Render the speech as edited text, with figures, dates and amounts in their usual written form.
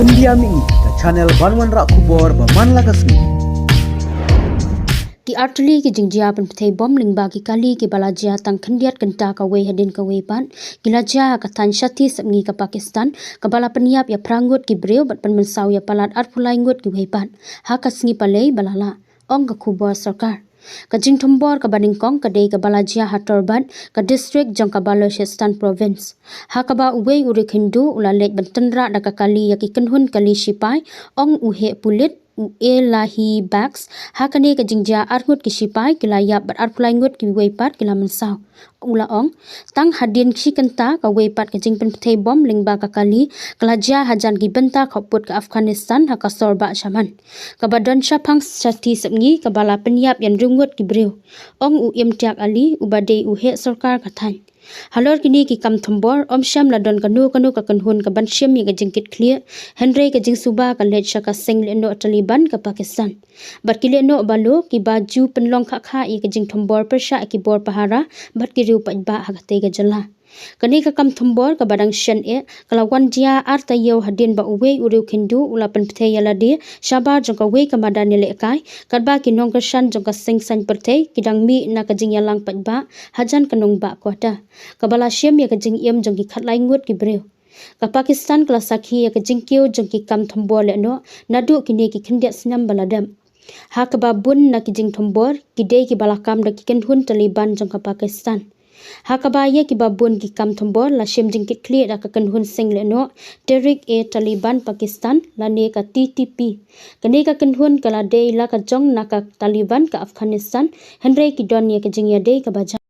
India mi ke channel Banwan Rak Kubor Baman Lagasni. Ki artli ki jingjia pynbthei bom lingba ki kali ki balajia tang khandiat kenta ka wei hadin ka wei pan ki lajia ka thain shathie sepngi ka Pakistan ka bala peniap ya prangut ki breu bat pan mynsaw ya palat arpulai ngut ki wei pan ha ka sngi palei balala ong ka khubor sarkar ka jingthombor ka baningkong ka dei ka balajia hatorban ka district jong ka Balochistan province ha ka ba wei uri khindu ulalek bantanra da ka kali ya ki kanhun kali sipai ong uhe pulit elahi bags hakane ka jingjia arngut ki sipai kilaya bat arpulai ngut ki weipat kila mynsaw ula ong tang hadin khi kanta ka weipat ka jing pynbthei bom lingba ka kali kalajia hajan ki benta khoput ka Afghanistan ha ka sorba shaman ka badan shaphang shathie sepngi ka bala peniap yan rungut ki breu ong u imtiak ali ubadei u he sarkar ka thain halor kini ki kam thombor om sham la don kanu ka kanhun ka ban sham mi ka jingkit clear henry ka jing suba ka let shaka sing le no Taliban ka Pakistan bat ki le no balo ki baju penlong kha i ka jing thombor persha ki bor pahara bat ki riu pa ha ka te ga jala kani ka kam thombor ka badang shan e kala wan dia arta yeu hadin ba uwe uriu khindu ula pynbthei yala de shabar jong ka we ka madani le kai kadba ki nong ka shan jong ka sing san pynbthei kidang mi na ka jing yalang pa hajan kanong ba kwata kabala shem ya ka jing yem jong ki khatlai ngut ki breu ka Pakistan kala sakhi ya ka jing keu jong ki kam thombor le no nadu kini ki khindia snam baladam ha ka ba bun na ki jing thombor ki dei ki bala kam da ki kanhun Taliban jong ka Pakistan Hakabaya ki babun ki kam thombor la shem jingkit clear da ka kanhun sing le no Tariq e Taliban Pakistan la ne ka TTP kane ka kanhun kala dei la ka jong na ka Taliban ka Afghanistan henry ki don ye ka jingya dei ka baja